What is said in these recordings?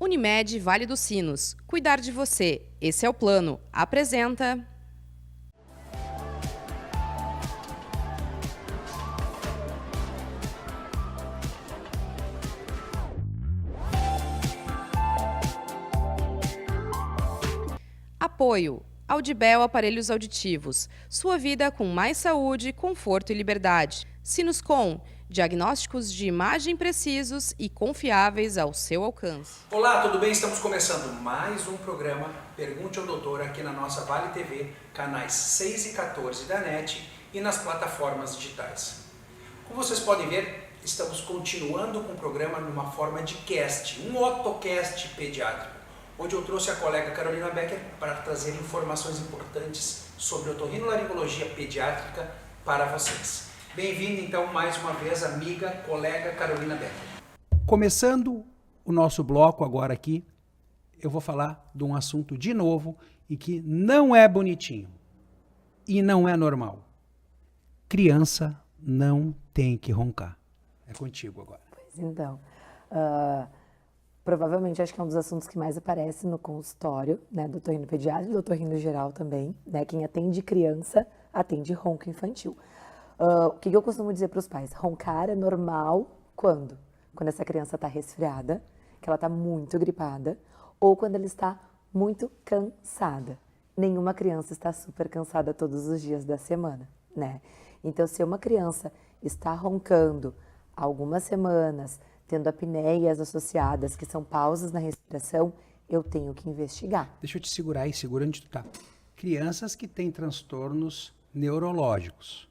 Unimed Vale dos Sinos. Cuidar de você. Esse é o plano. Apresenta... Apoio. Audibel Aparelhos Auditivos. Sua vida com mais saúde, conforto e liberdade. Sinuscom. Diagnósticos de imagem precisos e confiáveis ao seu alcance. Olá, tudo bem? Estamos começando mais um programa Pergunte ao Doutor aqui na nossa Vale TV, canais 6 e 14 da NET e nas plataformas digitais. Como vocês podem ver, estamos continuando com o programa numa forma de cast, um otocast pediátrico, onde eu trouxe a colega Carolina Becker para trazer informações importantes sobre otorrinolaringologia pediátrica para vocês. Bem-vinda então mais uma vez, amiga, colega Carolina Becker. Começando o nosso bloco agora aqui, eu vou falar de um assunto de novo e que não é bonitinho e não é normal. Criança não tem que roncar. É contigo agora. Pois então, provavelmente acho que é um dos assuntos que mais aparece no consultório, né, do otorrino pediátrico, do otorrino geral também, né, quem atende criança atende ronco infantil. O que eu costumo dizer para os pais? Roncar é normal quando? Quando essa criança está resfriada, que ela está muito gripada, ou quando ela está muito cansada. Nenhuma criança está super cansada todos os dias da semana, né? Então, se uma criança está roncando algumas semanas, tendo apneias associadas, que são pausas na respiração, eu tenho que investigar. Deixa eu te segurar aí, segura onde tu tá. Crianças que têm transtornos neurológicos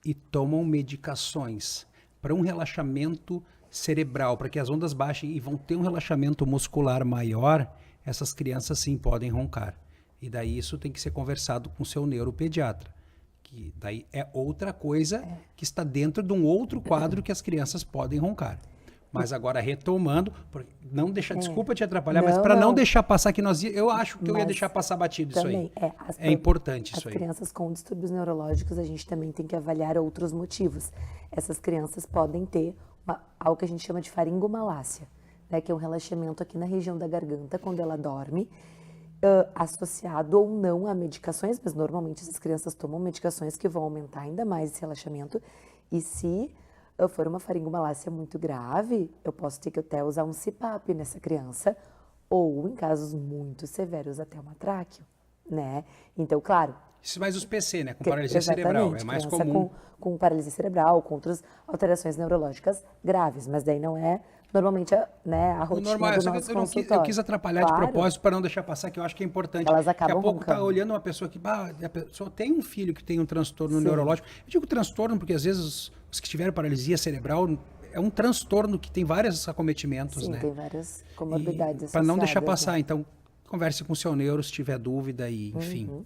e tomam medicações para um relaxamento cerebral, para que as ondas baixem e vão ter um relaxamento muscular maior, essas crianças sim podem roncar. E daí isso tem que ser conversado com o seu neuropediatra, que daí é outra coisa que está dentro de um outro quadro que as crianças podem roncar. Mas agora retomando, não deixar, desculpa te atrapalhar, mas para não deixar passar que eu acho que eu ia deixar passar batido também, isso aí. É importante isso aí. As crianças com distúrbios neurológicos, a gente também tem que avaliar outros motivos. Essas crianças podem ter algo que a gente chama de faringomalácia, né, que é um relaxamento aqui na região da garganta quando ela dorme, associado ou não a medicações, mas normalmente essas crianças tomam medicações que vão aumentar ainda mais esse relaxamento. E se for uma faringomalácia muito grave, eu posso ter que até usar um CPAP nessa criança, ou em casos muito severos até uma tráqueo, né? Então, claro... Isso mais os PC, né? Com paralisia cerebral, é mais comum. Com paralisia cerebral, com outras alterações neurológicas graves, mas daí não é normalmente a rotina normal, do nosso consultório. Eu quis atrapalhar de propósito para não deixar passar, que eu acho que é importante. Elas acabam Daqui a pouco roncando. tá olhando uma pessoa que a pessoa tem um filho que tem um transtorno neurológico. Eu digo transtorno porque às vezes os que tiveram paralisia cerebral é um transtorno que tem vários acometimentos, Sim, né? tem várias comorbidades Para não deixar associadas, passar, né? Então converse com o seu neuro se tiver dúvida e enfim.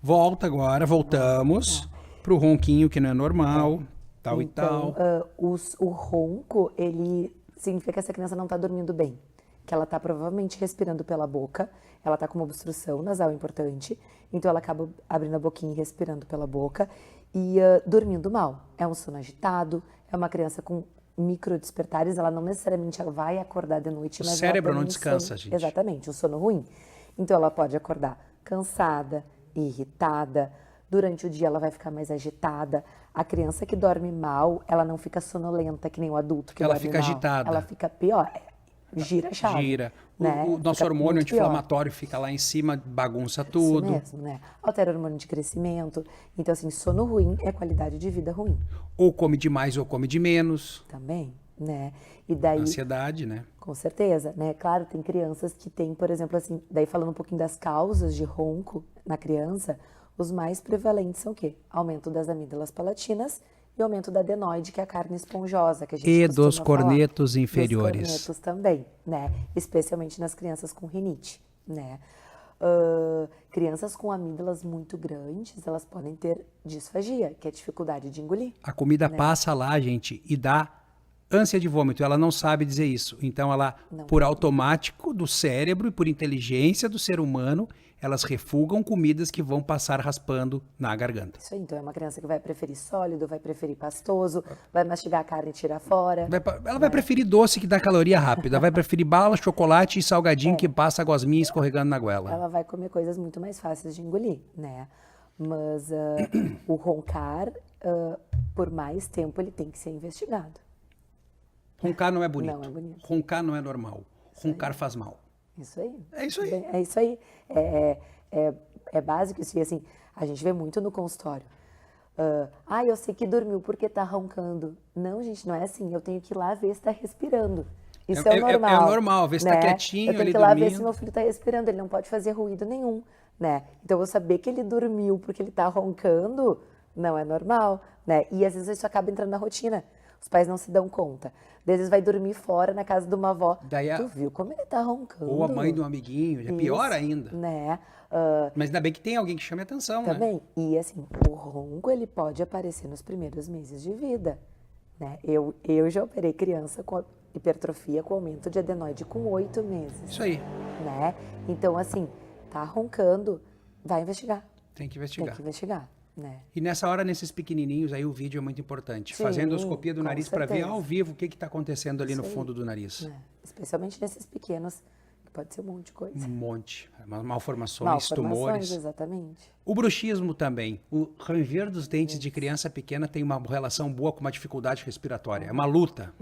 Voltamos para o ronquinho que não é normal, tal e tal. O ronco, ele significa que essa criança não está dormindo bem, que ela está provavelmente respirando pela boca, ela está com uma obstrução nasal importante, então ela acaba abrindo a boquinha e respirando pela boca e dormindo mal. É um sono agitado, é uma criança com micro despertares, ela não necessariamente vai acordar de noite, mas o cérebro ela tem não descansa, gente. Exatamente, um sono ruim. Então ela pode acordar cansada, irritada, durante o dia ela vai ficar mais agitada. A criança que dorme mal, ela não fica sonolenta que nem o adulto que ela dorme fica mal. agitada. Ela fica pior, gira a chave. Gira. Né? O nosso hormônio anti-inflamatório fica lá em cima, bagunça tudo. Isso mesmo, né? Altera o hormônio de crescimento. Então, assim, sono ruim é qualidade de vida ruim. Ou come demais ou come de menos. Também, né? E daí... Ansiedade, né? Com certeza, né? Claro, tem crianças que têm, por exemplo, assim, daí falando um pouquinho das causas de ronco na criança, os mais prevalentes são o quê? Aumento das amígdalas palatinas e aumento da adenoide, que é a carne esponjosa, que a gente E costuma dos cornetos falar. inferiores. Dos cornetos também, né? Especialmente nas crianças com rinite, né? Crianças com amígdalas muito grandes, elas podem ter disfagia, que é dificuldade de engolir. A comida passa lá, gente, e dá ânsia de vômito, ela não sabe dizer isso. Então, ela, por automático do cérebro e por inteligência do ser humano, elas refugam comidas que vão passar raspando na garganta. Isso aí, então é uma criança que vai preferir sólido, vai preferir pastoso, vai mastigar a carne e tirar fora. Ela vai preferir doce que dá caloria rápida, vai preferir bala, chocolate e salgadinho que passa a gosminha escorregando na goela. Ela vai comer coisas muito mais fáceis de engolir, né? Mas o roncar, por mais tempo, ele tem que ser investigado. Roncar não é bonito. Não é bonito. Roncar não é normal. Roncar faz mal. Isso aí. É isso aí. É isso aí. É básico isso. E assim, a gente vê muito no consultório. Eu sei que dormiu porque tá roncando. Não, gente, não é assim. Eu tenho que ir lá ver se tá respirando. Isso é o normal. É o normal, ver se tá quietinho ali dormindo. Eu tenho que ir lá ver se meu filho tá respirando. Ele não pode fazer ruído nenhum, né? Então, eu vou saber que ele dormiu porque ele tá roncando, não é normal, né? E às vezes isso acaba entrando na rotina. Os pais não se dão conta. Às vezes vai dormir fora na casa de uma avó. Tu viu como ele tá roncando? Ou a mãe de um amiguinho, é pior ainda. Né? Mas ainda bem que tem alguém que chame atenção, também. né? E assim, o ronco ele pode aparecer nos primeiros meses de vida. Né? Eu já operei criança com hipertrofia com aumento de adenoide com 8 meses. Isso aí. Né? Então, assim, tá roncando, vai investigar. Tem que investigar. Tem que investigar. Né? E nessa hora, nesses pequenininhos, aí o vídeo é muito importante. Fazer endoscopia do nariz para ver ao vivo o que está acontecendo ali no fundo do nariz. Né? Especialmente nesses pequenos, que pode ser um monte de coisa. Um monte. Malformações, tumores. Exatamente. O bruxismo também. O ranger dos dentes de criança pequena tem uma relação boa com uma dificuldade respiratória. É uma luta.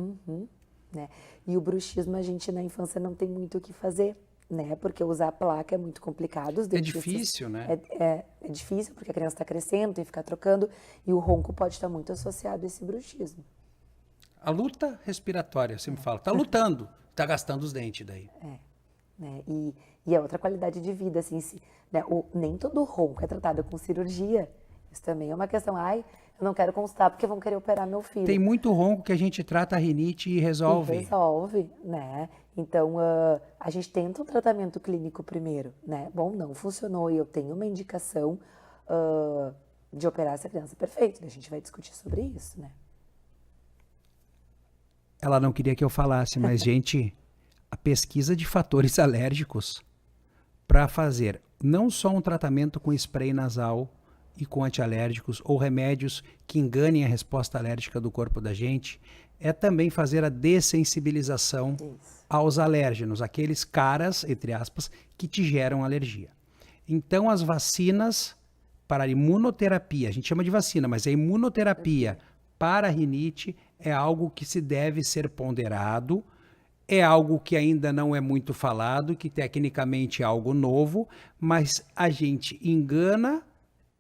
Né? E o bruxismo, a gente na infância não tem muito o que fazer. Né? Porque usar a placa é muito complicado. Os dentistas, difícil, né? É difícil, porque a criança está crescendo, tem que ficar trocando, e o ronco pode estar muito associado a esse bruxismo. A luta respiratória, você me fala. Tá lutando, tá gastando os dentes daí. Né? E é outra qualidade de vida, assim, né? Nem todo ronco é tratado com cirurgia. Isso também é uma questão. Eu não quero consultar porque vão querer operar meu filho. Tem muito ronco que a gente trata a rinite e resolve. Né? Então, a gente tenta um tratamento clínico primeiro, né? Bom, não funcionou e eu tenho uma indicação de operar essa criança. Perfeito, a gente vai discutir sobre isso, né? Ela não queria que eu falasse, mas, gente, a pesquisa de fatores alérgicos para fazer não só um tratamento com spray nasal e com antialérgicos ou remédios que enganem a resposta alérgica do corpo da gente, é também fazer a dessensibilização aos alérgenos, aqueles caras, entre aspas, que te geram alergia. Então, as vacinas para a imunoterapia, a gente chama de vacina, mas a imunoterapia para a rinite é algo que se deve ser ponderado, é algo que ainda não é muito falado, que tecnicamente é algo novo, mas a gente engana,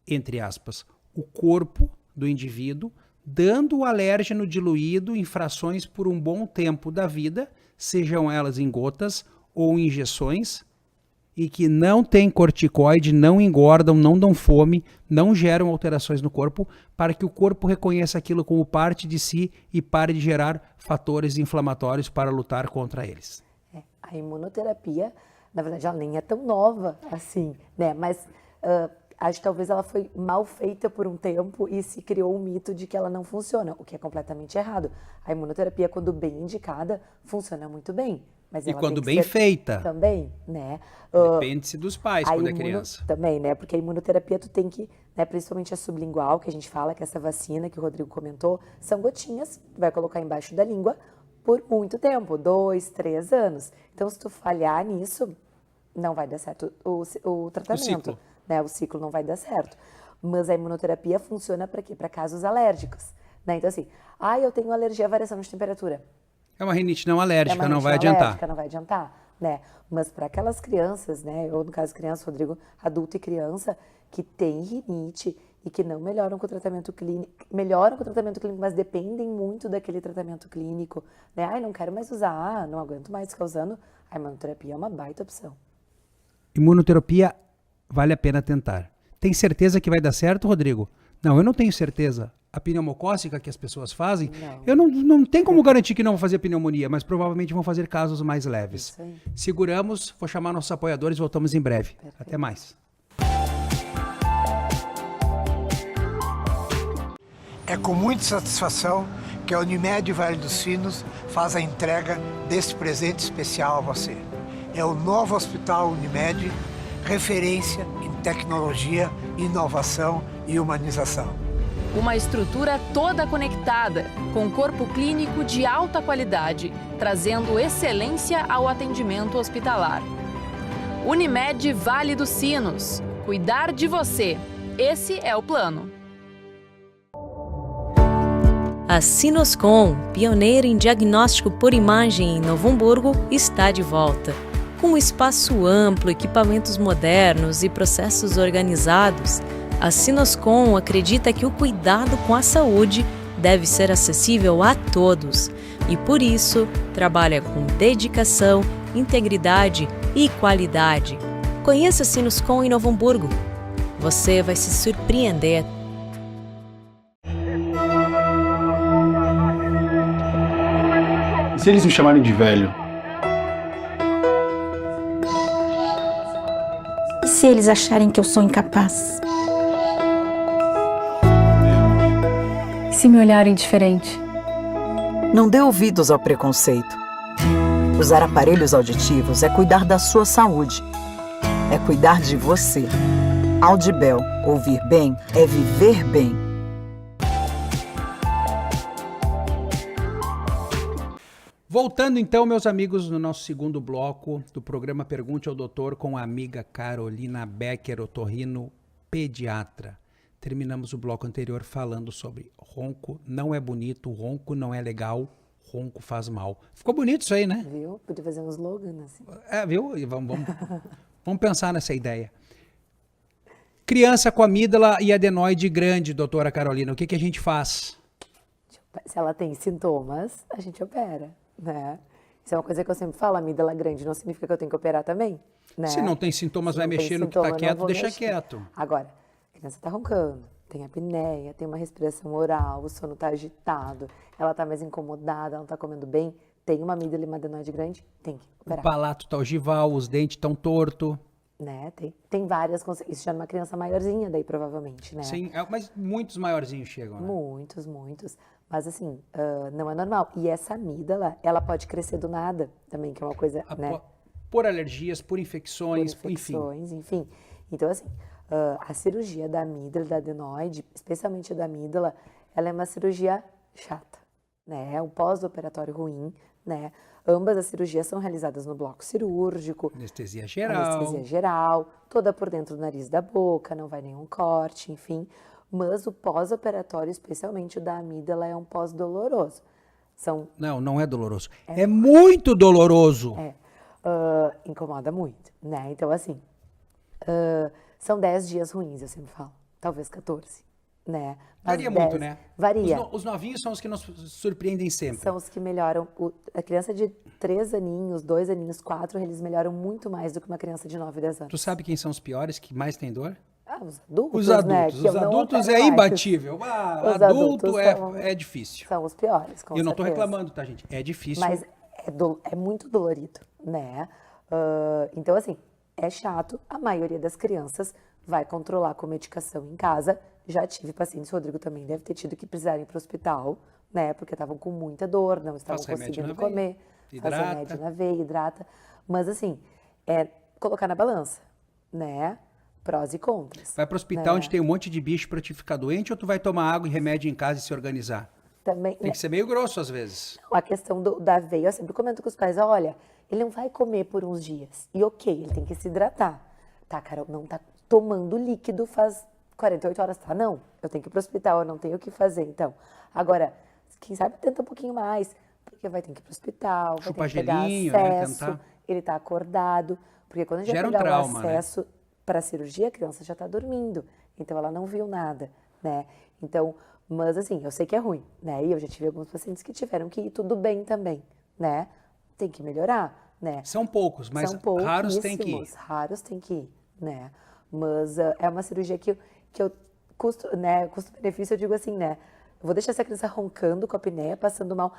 entre aspas, o corpo do indivíduo, dando o alérgeno diluído em frações por um bom tempo da vida, sejam elas em gotas ou injeções, e que não tem corticoide, não engordam, não dão fome, não geram alterações no corpo, para que o corpo reconheça aquilo como parte de si e pare de gerar fatores inflamatórios para lutar contra eles. A imunoterapia, na verdade, ela nem é tão nova assim, né? Mas acho que talvez ela foi mal feita por um tempo e se criou um mito de que ela não funciona, o que é completamente errado. A imunoterapia, quando bem indicada, funciona muito bem. Mas e ela quando tem que bem ser feita. Também, né? Depende-se dos pais quando é criança. Também, né? Porque a imunoterapia tu tem que, né, principalmente a sublingual, que a gente fala, que essa vacina que o Rodrigo comentou, são gotinhas, tu vai colocar embaixo da língua por muito tempo, 2, 3 anos. Então, se tu falhar nisso, não vai dar certo o tratamento. O ciclo não vai dar certo. Mas a imunoterapia funciona para quê? Para casos alérgicos. Né? Então, assim, eu tenho alergia à variação de temperatura. É uma rinite não alérgica, não vai adiantar. Não vai adiantar, né? Mas para aquelas crianças, né? Eu, no caso, criança, Rodrigo, adulto e criança, que tem rinite e que não melhoram com o tratamento clínico, mas dependem muito daquele tratamento clínico, né? Não quero mais usar, não aguento mais ficar usando. A imunoterapia é uma baita opção. Imunoterapia vale a pena tentar. Tem certeza que vai dar certo, Rodrigo? Não, eu não tenho certeza. A pneumocócica que as pessoas fazem, eu não tenho como garantir que não vão fazer pneumonia, mas provavelmente vão fazer casos mais leves. Seguramos, vou chamar nossos apoiadores e voltamos em breve. Perfeito. Até mais. É com muita satisfação porque a Unimed Vale dos Sinos faz a entrega desse presente especial a você. É o novo Hospital Unimed, referência em tecnologia, inovação e humanização. Uma estrutura toda conectada, com corpo clínico de alta qualidade, trazendo excelência ao atendimento hospitalar. Unimed Vale dos Sinos. Cuidar de você. Esse é o plano. A Sinoscom, pioneira em diagnóstico por imagem em Novo Hamburgo, está de volta. Com um espaço amplo, equipamentos modernos e processos organizados, a Sinoscom acredita que o cuidado com a saúde deve ser acessível a todos e, por isso, trabalha com dedicação, integridade e qualidade. Conheça a Sinoscom em Novo Hamburgo. Você vai se surpreender. E se eles me chamarem de velho? E se eles acharem que eu sou incapaz? E se me olharem diferente? Não dê ouvidos ao preconceito. Usar aparelhos auditivos é cuidar da sua saúde. É cuidar de você. Audibel, ouvir bem é viver bem. Voltando então, meus amigos, no nosso segundo bloco do programa Pergunte ao Doutor com a amiga Carolina Becker, otorrino pediatra. Terminamos o bloco anterior falando sobre ronco não é bonito, ronco não é legal, ronco faz mal. Ficou bonito isso aí, né? Viu? Podia fazer um slogan assim. Viu? E vamos pensar nessa ideia. Criança com amígdala e adenoide grande, doutora Carolina, o que a gente faz? Se ela tem sintomas, a gente opera, né? Isso é uma coisa que eu sempre falo, amígdala grande não significa que eu tenho que operar também, né? Se não tem sintomas, vai mexer no que está quieto, deixa quieto. Agora, a criança está roncando, tem apneia, tem uma respiração oral, o sono está agitado, ela está mais incomodada, ela não está comendo bem, tem uma amígdala e uma adenoide grande, tem que operar. O palato está ogival, os dentes estão tortos. Né? Tem várias consequências. Isso já numa criança maiorzinha, daí provavelmente, né? Sim, mas muitos maiorzinhos chegam, né? Muitos. Mas assim, não é normal. E essa amígdala, ela pode crescer do nada também, que é uma coisa, né? Por alergias, por infecções, enfim. Então assim, a cirurgia da amígdala, da adenoide, especialmente da amígdala, ela é uma cirurgia chata, né? É um pós-operatório ruim, né? Ambas as cirurgias são realizadas no bloco cirúrgico. Anestesia geral. Toda por dentro do nariz e da boca, não vai nenhum corte, enfim. Mas o pós-operatório, especialmente o da amígdala, é um pós-doloroso. Não é doloroso. É muito doloroso. Incomoda muito, né? Então, assim, são 10 dias ruins, eu sempre falo. Talvez 14. Né? Varia muito, né? Varia. Os novinhos são os que nos surpreendem sempre. São os que melhoram. A criança de 3 aninhos, 2 aninhos, 4, eles melhoram muito mais do que uma criança de 9, 10 anos. Tu sabe quem são os piores, que mais tem dor? Os adultos, os adultos, né? Os adultos é imbatível. Adulto é difícil. São os piores, com Eu não certeza. estou reclamando, tá, gente? É difícil. Mas é muito dolorido, né? Então, assim, é chato. A maioria das crianças vai controlar com medicação em casa. Já tive pacientes, o Rodrigo também deve ter tido que precisarem ir para o hospital, né? Porque estavam com muita dor, não estavam conseguindo comer. Faz remédio na veia, hidrata. Mas, assim, é colocar na balança, né? Prós e contras. Vai para o hospital onde tem um monte de bicho para te ficar doente ou tu vai tomar água e remédio em casa e se organizar? Também, tem que ser meio grosso às vezes. A questão da veia, eu sempre comento com os pais, olha, ele não vai comer por uns dias. E ok, ele tem que se hidratar. Tá, Carol, não tá tomando líquido faz 48 horas, tá? Não, eu tenho que ir pro hospital, eu não tenho o que fazer, então. Agora, quem sabe tenta um pouquinho mais, porque vai ter que ir pro hospital, vai ter que pegar acesso, né? Ele tá acordado, porque quando a gente vai pegar o acesso para a cirurgia, a criança já tá dormindo, então ela não viu nada, né? Então, mas assim, eu sei que é ruim, né? E eu já tive alguns pacientes que tiveram que ir tudo bem também, né? Tem que melhorar, né? São poucos, mas raros tem que ir. Raros tem que ir, né? Mas é uma cirurgia que eu custo-benefício, eu digo assim, né? Eu vou deixar essa criança roncando com a apneia, passando mal.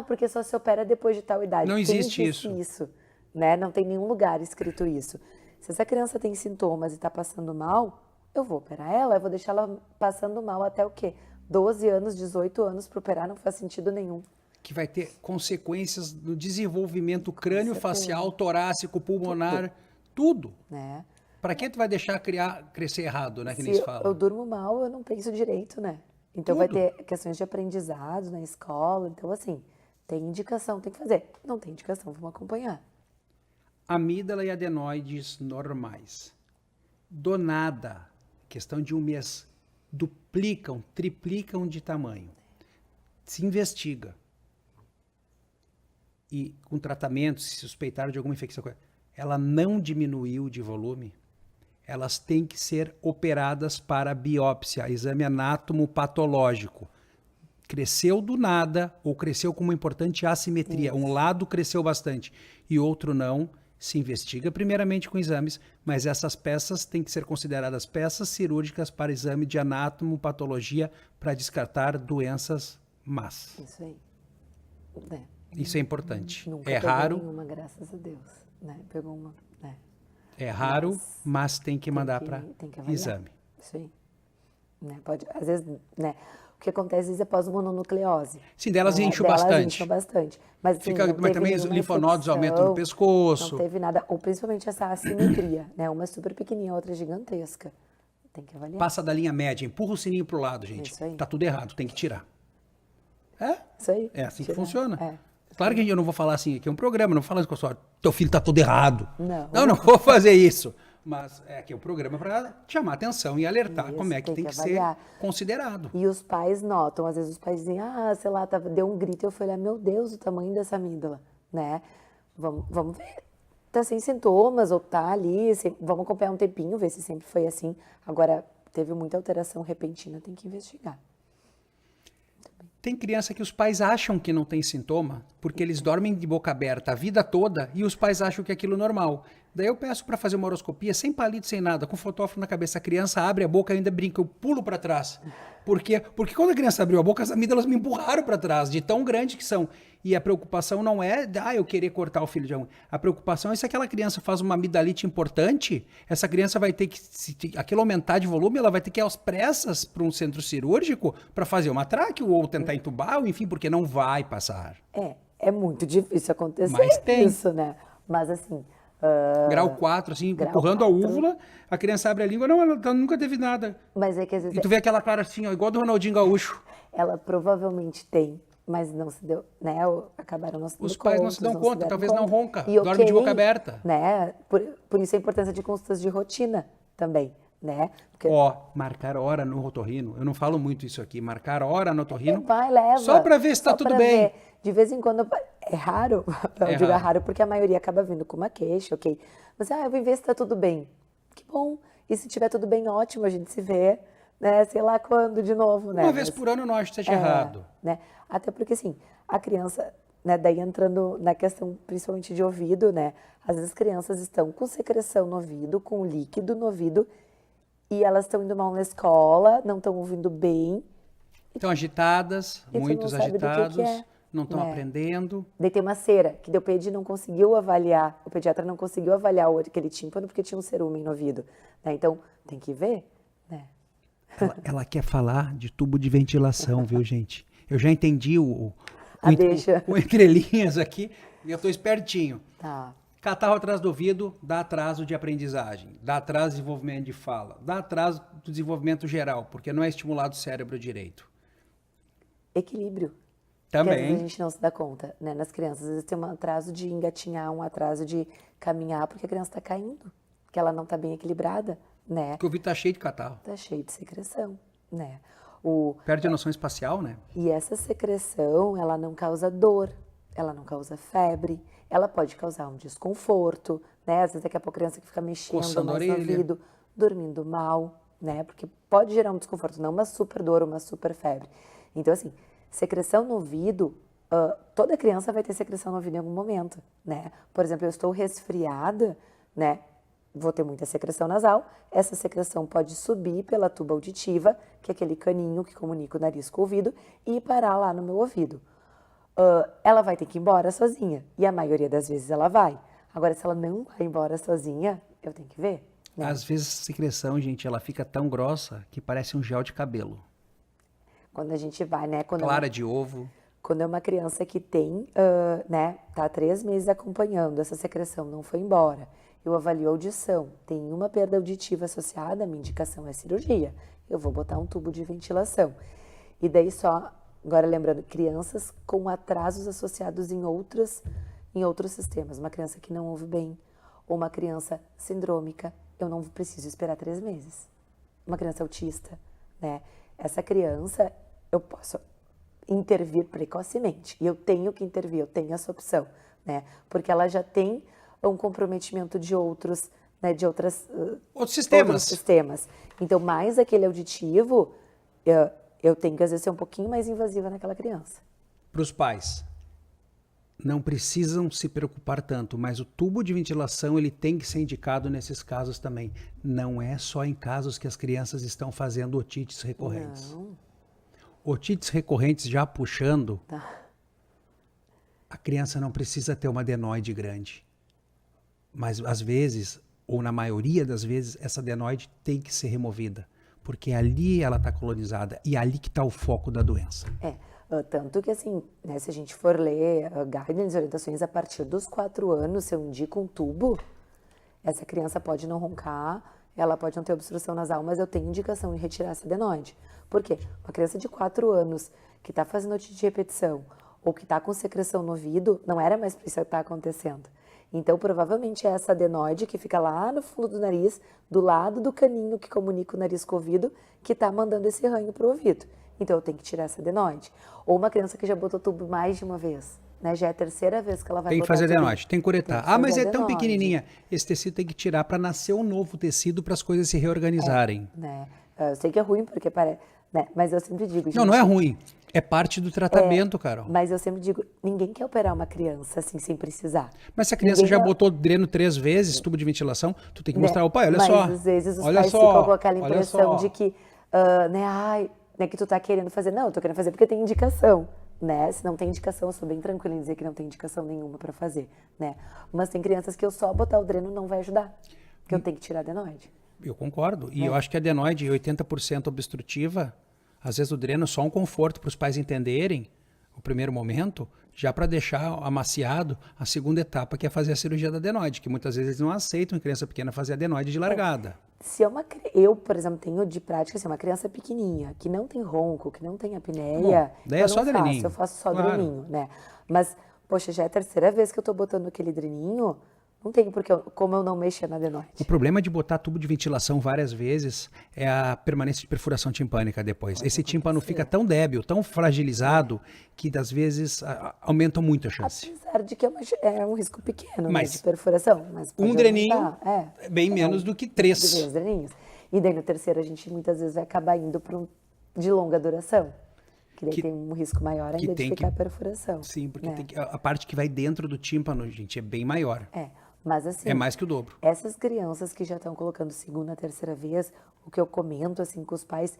Porque só se opera depois de tal idade. Não existe isso. Né? Não tem nenhum lugar escrito isso. Se essa criança tem sintomas e está passando mal, eu vou operar ela, eu vou deixar ela passando mal até o quê? 12 anos, 18 anos para operar não faz sentido nenhum. Que vai ter consequências no desenvolvimento crânio-facial, torácico, pulmonar, tudo. Né? Para que tu vai deixar crescer errado, né? Que nem se fala. Eu durmo mal, eu não penso direito, né? Então vai ter questões de aprendizado na escola. Então, assim, tem indicação, tem que fazer. Não tem indicação, vamos acompanhar. Amígdala e adenoides normais. Do nada, questão de um mês, duplicam, triplicam de tamanho. Se investiga. E com tratamento, se suspeitar de alguma infecção, ela não diminuiu de volume, elas têm que ser operadas para biópsia, exame anátomo-patológico. Cresceu do nada ou cresceu com uma importante assimetria. Um lado cresceu bastante e outro não. Se investiga primeiramente com exames, mas essas peças têm que ser consideradas peças cirúrgicas para exame de anátomo-patologia para descartar doenças más. Isso aí. Isso é importante. Nunca é peguei raro. nenhuma, graças a Deus. Né? Pegou uma. Né? É raro, mas tem que mandar para exame. Isso aí. Né? Pode, às vezes, né? O que acontece às vezes é pós-mononucleose. Sim, delas incham bastante. Mas, assim, mas também os linfonodos aumentam no pescoço. Não teve nada, ou principalmente essa assimetria, né? Uma é super pequenininha, a outra é gigantesca. Tem que avaliar. Passa da linha média, empurra o sininho pro lado, gente. Isso aí. Tá tudo errado, tem que tirar. É? Isso aí. É assim que funciona. É. Claro que eu não vou falar assim, aqui é um programa, não vou falar com a sua, teu filho tá todo errado. Não vou fazer isso. Mas é aqui é um programa para chamar atenção e alertar isso, como é que tem que ser considerado. E os pais notam, às vezes os pais dizem, sei lá, deu um grito, eu falei, meu Deus, o tamanho dessa amígdala, né? Vamos ver, tá sem sintomas ou tá ali, vamos acompanhar um tempinho, ver se sempre foi assim. Agora, teve muita alteração repentina, tem que investigar. Tem criança que os pais acham que não tem sintoma, porque eles dormem de boca aberta a vida toda e os pais acham que é aquilo normal. Daí eu peço para fazer uma horoscopia sem palito, sem nada, com fotógrafo na cabeça. A criança abre a boca e ainda brinca, eu pulo para trás. Por quê? Porque quando a criança abriu a boca, as amígdalas me empurraram para trás, de tão grande que são. E a preocupação não é, eu querer cortar o filho de alguém. A preocupação é se aquela criança faz uma amidalite importante, essa criança vai ter que, se aquilo aumentar de volume, ela vai ter que ir às pressas para um centro cirúrgico para fazer uma tráqueo ou tentar entubar, ou enfim, porque não vai passar. É muito difícil acontecer. Mas tem. Isso, né? Mas assim... grau 4, assim, empurrando a úvula, a criança abre a língua, não, ela nunca teve nada. Mas é que às vezes... E tu vê aquela cara assim, ó, igual do Ronaldinho Gaúcho. Ela provavelmente tem, mas não se deu, né? Acabaram não se dando Os pais conta, não se dão se conta, talvez conta. não ronca, E dorme de boca aberta. Né? Por isso a importância de consultas de rotina também, né? Porque... marcar hora no otorrino, eu não falo muito isso aqui, marcar hora no otorrino, vai, leva, só para ver se tá tudo bem. Ver. De vez em quando, é raro, eu digo raro porque a maioria acaba vindo com uma queixa, ok? Mas, eu vou ver se tá tudo bem. Que bom. E se tiver tudo bem, ótimo, a gente se vê, né? Sei lá quando de novo, né? Uma vez por ano eu não acho que esteja errado. Né? Até porque, assim, a criança, né? Daí entrando na questão principalmente de ouvido, né? Às vezes as crianças estão com secreção no ouvido, com líquido no ouvido, e elas estão indo mal na escola, não estão ouvindo bem. Estão agitadas, muitos agitados. Não estão né? aprendendo. Daí tem uma cera, que o pediatra não conseguiu avaliar, o pediatra não conseguiu avaliar aquele tímpano porque tinha um cerúmen no ouvido. Né? Então, tem que ver, né? Ela quer falar de tubo de ventilação, viu, gente? Eu já entendi o entrelinhas aqui e eu estou espertinho. Tá. Catarro atrás do ouvido dá atraso de aprendizagem, dá atraso de desenvolvimento de fala, dá atraso do desenvolvimento geral, porque não é estimulado o cérebro direito. Equilíbrio. Também. Que às vezes a gente não se dá conta, né? Nas crianças, às vezes tem um atraso de engatinhar, um atraso de caminhar, porque a criança está caindo, que ela não está bem equilibrada, né? Porque o ouvido está cheio de catarro. Está cheio de secreção, né? Perde a noção espacial, né? E essa secreção, ela não causa dor, ela não causa febre, ela pode causar um desconforto, né? Às vezes daqui a pouco a criança que fica mexendo mais no ouvido, dormindo mal, né? Porque pode gerar um desconforto, não uma super dor, uma super febre. Então, assim, secreção no ouvido, toda criança vai ter secreção no ouvido em algum momento, né? Por exemplo, eu estou resfriada, né? Vou ter muita secreção nasal, essa secreção pode subir pela tuba auditiva, que é aquele caninho que comunica o nariz com o ouvido, e parar lá no meu ouvido. Ela vai ter que ir embora sozinha, e a maioria das vezes ela vai. Agora, se ela não vai embora sozinha, eu tenho que ver. Né? Às vezes a secreção, gente, ela fica tão grossa que parece um gel de cabelo. Quando a gente vai, né? Clara de ovo. Quando é uma criança que tem, né, tá 3 meses acompanhando, essa secreção não foi embora, eu avalio a audição, tem uma perda auditiva associada, a minha indicação é cirurgia. Eu vou botar um tubo de ventilação. E daí só, agora lembrando, crianças com atrasos associados em outros sistemas. Uma criança que não ouve bem, ou uma criança sindrômica, eu não preciso esperar 3 meses. Uma criança autista, né? Essa criança, eu posso intervir precocemente. E eu tenho que intervir, eu tenho essa opção, né? Porque ela já tem um comprometimento de outros, né? De outros sistemas. Então, mais aquele auditivo, eu tenho que, às vezes, ser um pouquinho mais invasiva naquela criança. Para os pais, não precisam se preocupar tanto, mas o tubo de ventilação ele tem que ser indicado nesses casos também. Não é só em casos que as crianças estão fazendo otites recorrentes. Não. Otites recorrentes já puxando, Tá. a criança não precisa ter uma adenoide grande. Mas às vezes, ou na maioria das vezes, essa adenoide tem que ser removida. Porque ali ela está colonizada e é ali que está o foco da doença. Tanto que, assim, né, se a gente for ler guidelines, orientações, a partir dos 4 anos, se eu indico um tubo, essa criança pode não roncar, ela pode não ter obstrução nasal, mas eu tenho indicação em retirar essa adenoide. Por quê? Uma criança de 4 anos que está fazendo otite de repetição ou que está com secreção no ouvido, não era mais para isso que está acontecendo. Então, provavelmente é essa adenoide que fica lá no fundo do nariz, do lado do caninho que comunica o nariz com o ouvido, que está mandando esse ranho para o ouvido. Então, eu tenho que tirar essa adenoide. Ou uma criança que já botou tubo mais de uma vez, né? Já é a 3ª vez que ela vai botar. Tem que fazer adenoide, tem que curetar. Mas é tão adenoide. Pequenininha. Esse tecido tem que tirar para nascer um novo tecido para as coisas se reorganizarem. Né? Eu sei que é ruim porque parece, né? Mas eu sempre digo, gente, Não é ruim. É parte do tratamento, Carol. Mas eu sempre digo, ninguém quer operar uma criança assim sem precisar. Mas se a criança já botou dreno 3 vezes, tubo de ventilação, tu tem que mostrar, pai, olha só. Mas às vezes os pais ficam com aquela impressão de que, né, que tu tá querendo fazer. Não, eu tô querendo fazer porque tem indicação, né? Se não tem indicação, eu sou bem tranquila em dizer que não tem indicação nenhuma para fazer, né? Mas tem crianças que eu só botar o dreno não vai ajudar, porque eu tenho que tirar a adenoide. Eu concordo. E eu acho que a adenoide 80% obstrutiva, às vezes o dreno é só um conforto para os pais entenderem o primeiro momento, já para deixar amaciado a segunda etapa, que é fazer a cirurgia da adenoide, que muitas vezes eles não aceitam em criança pequena fazer adenoide de largada. Se eu, por exemplo, tenho de prática assim, uma criança pequenininha, que não tem ronco, que não tem apneia, daí é só dreninho. Eu faço só Claro. dreninho, né? Mas, poxa, já é a 3ª vez que eu tô botando aquele dreninho, não tem porque como eu não mexer na adenoide. O problema de botar tubo de ventilação várias vezes é a permanência de perfuração timpânica depois. Esse tímpano fica tão débil, tão fragilizado, que às vezes aumentam muito a chance. Apesar de que é um risco pequeno, Mas né, de perfuração. Mas pode um dreninho aumentar. é bem menos do que 3. De 3 dreninhos. E daí no terceiro a gente muitas vezes vai acabar indo para de longa duração. Que daí tem um risco maior ainda de ficar a perfuração. Sim, porque a parte que vai dentro do tímpano, gente, é bem maior. Mas assim, é mais que o dobro. Essas crianças que já estão colocando segunda, terceira vez, o que eu comento assim com os pais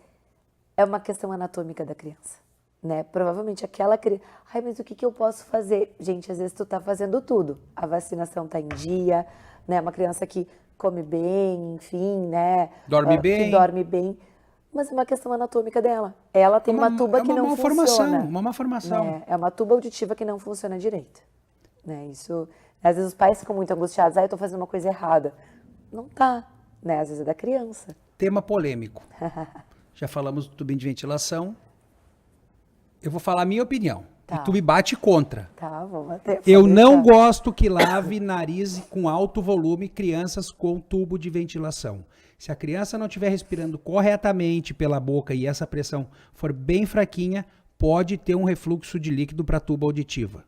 é uma questão anatômica da criança, né? Provavelmente aquela criança, mas o que eu posso fazer? Gente, às vezes tu tá fazendo tudo. A vacinação tá em dia, né? Uma criança que come bem, enfim, né? Dorme bem. Que dorme bem. Mas é uma questão anatômica dela. Ela tem uma tuba que não funciona. Uma má formação. Né? É uma tuba auditiva que não funciona direito. Né? Isso, às vezes os pais ficam muito angustiados. Eu tô fazendo uma coisa errada. Não tá, né? Às vezes é da criança. Tema polêmico. Já falamos do tubinho de ventilação. Eu vou falar a minha opinião. Tá. E tu me bate contra. Tá, vou bater. Eu não gosto que lave nariz com alto volume crianças com tubo de ventilação. Se a criança não estiver respirando corretamente pela boca e essa pressão for bem fraquinha, pode ter um refluxo de líquido para a tuba auditiva.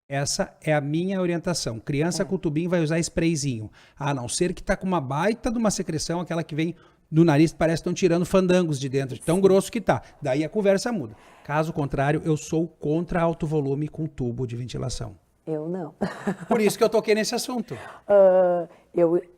Essa é a minha orientação. Criança com tubinho vai usar sprayzinho. A não ser que está com uma baita de uma secreção, aquela que vem do nariz, parece que estão tirando fandangos de dentro, de tão grosso que tá. Daí a conversa muda. Caso contrário, eu sou contra alto volume com tubo de ventilação. Eu não. Por isso que eu toquei nesse assunto.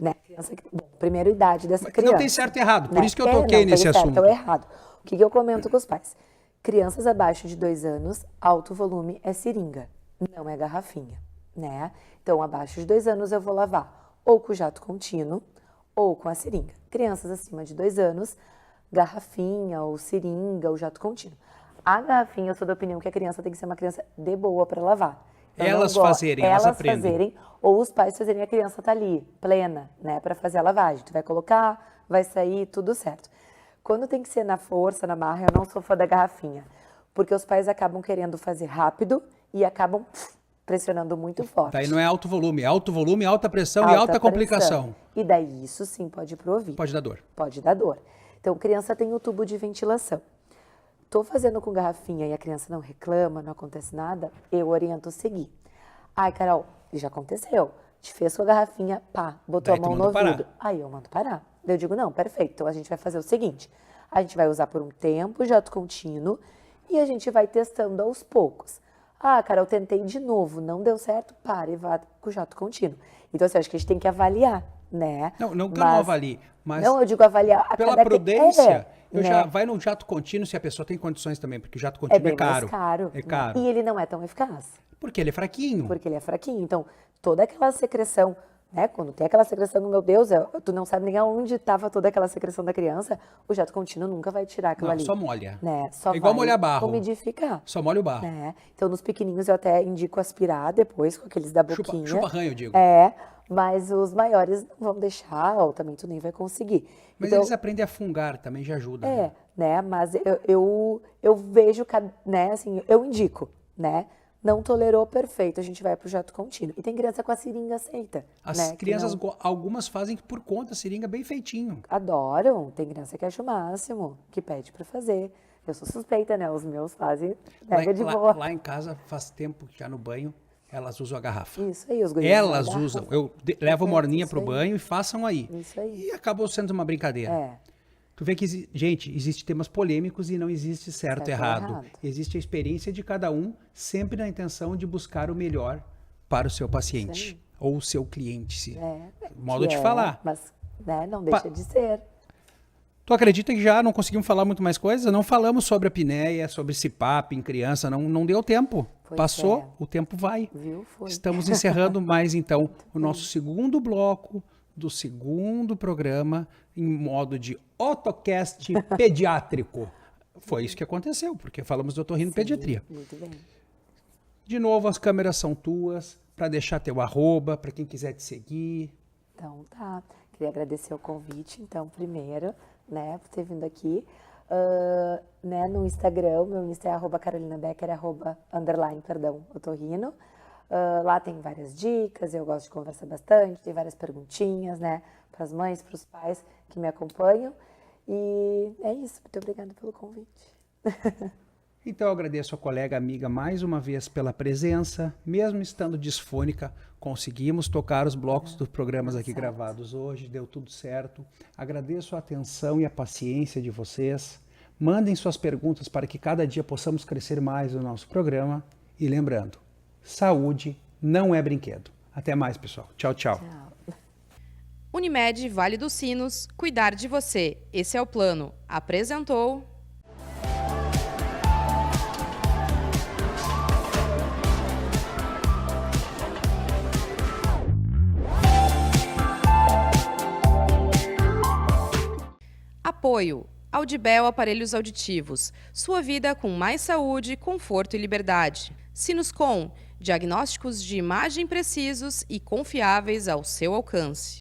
Né, criança que, bom, primeira idade dessa criança. Não tem certo e errado, por né? isso que eu toquei nesse assunto. Não tem certo ou errado. O que eu comento com os pais? Crianças abaixo de 2 anos, alto volume é seringa, não é garrafinha, né? Então, abaixo de 2 anos eu vou lavar ou com jato contínuo ou com a seringa. Crianças acima de 2 anos, garrafinha ou seringa ou jato contínuo. A garrafinha, eu sou da opinião que a criança tem que ser uma criança de boa para lavar. Elas fazerem, elas aprendem. Fazerem, ou os pais fazerem, a criança tá ali, plena, né, para fazer a lavagem. Tu vai colocar, vai sair, tudo certo. Quando tem que ser na força, na marra, eu não sou fã da garrafinha, porque os pais acabam querendo fazer rápido e acabam pressionando muito forte. Daí não é alto volume, alta pressão e alta complicação. E daí isso sim pode ir pro ouvido. Pode dar dor. Pode dar dor. Então, criança tem o tubo de ventilação. Tô fazendo com garrafinha e a criança não reclama, não acontece nada, eu oriento a seguir. Ai, Carol, já aconteceu. Te fez com a garrafinha, pá, botou Daí a mão no ouvido. Aí eu mando parar. Eu digo, não, perfeito, então a gente vai fazer o seguinte. A gente vai usar por um tempo o jato contínuo e a gente vai testando aos poucos. Ah, Carol, tentei de novo, não deu certo, para e vá com o jato contínuo. Então, assim, acho que a gente tem que avaliar, né? Não que eu não avalie, mas... Não, eu digo avaliar a pela cada... prudência, né? já vai no jato contínuo se a pessoa tem condições também, porque o jato contínuo é caro. É caro. E ele não é tão eficaz. Porque ele é fraquinho. Porque ele é fraquinho. Então, toda aquela secreção, né? Quando tem aquela secreção, meu Deus, tu não sabe nem aonde estava toda aquela secreção da criança, o jato contínuo nunca vai tirar aquilo ali. Só molha. Né? Só é igual vai molhar barro. umidificar. Só molha o barro. Né? Então, nos pequenininhos eu até indico aspirar depois, com aqueles da boquinha. Chupa-ranho, eu digo. Mas os maiores não vão deixar, ou também tu nem vai conseguir. Mas então, eles aprendem a fungar, também já ajuda. né? Mas eu vejo, né, assim, eu indico, né? Não tolerou, perfeito, a gente vai pro jato contínuo. E tem criança com a seringa aceita. As né, crianças, algumas fazem por conta, seringa bem feitinho. Adoram, tem criança que acha o máximo, que pede pra fazer. Eu sou suspeita, né? Os meus fazem, pega de boa. Lá em casa, faz tempo que já no banho, elas usam a garrafa. Isso aí, os gurinhos. Elas usam. Eu levo a morninha pro aí. banho e façam aí. Isso aí. E acabou sendo uma brincadeira. Tu vê que, gente, existem temas polêmicos e não existe certo e errado. Existe a experiência de cada um, sempre na intenção de buscar o melhor para o seu paciente. Ou o seu cliente, modo de falar. Mas, né, não deixa de ser. Tu acredita que já não conseguimos falar muito mais coisas? Não falamos sobre a apneia, sobre CPAP em criança, não deu tempo. Passou, o tempo vai. Viu? Foi. Estamos encerrando mais, então, o nosso segundo bloco do segundo programa em modo de otocast pediátrico. Foi isso que aconteceu, porque falamos do otorrinopediatria. Muito bem. De novo, as câmeras são tuas, para deixar teu @ para quem quiser te seguir. Então tá, queria agradecer o convite, então, primeiro, né, por ter vindo aqui. Né, no Instagram, meu Insta é @carolinabecker, _otorrino. Lá tem várias dicas, eu gosto de conversar bastante, tem várias perguntinhas, né, para as mães, para os pais que me acompanham. E é isso, muito obrigada pelo convite. Então eu agradeço a colega amiga mais uma vez pela presença, mesmo estando disfônica, conseguimos tocar os blocos dos programas aqui gravados hoje, deu tudo certo. Agradeço a atenção e a paciência de vocês. Mandem suas perguntas para que cada dia possamos crescer mais no nosso programa. E lembrando, saúde não é brinquedo. Até mais, pessoal. Tchau, tchau. Unimed Vale dos Sinos, cuidar de você. Esse é o plano. Apresentou... Apoio. Audibel Aparelhos Auditivos. Sua vida com mais saúde, conforto e liberdade. Sinuscom. Diagnósticos de imagem precisos e confiáveis ao seu alcance.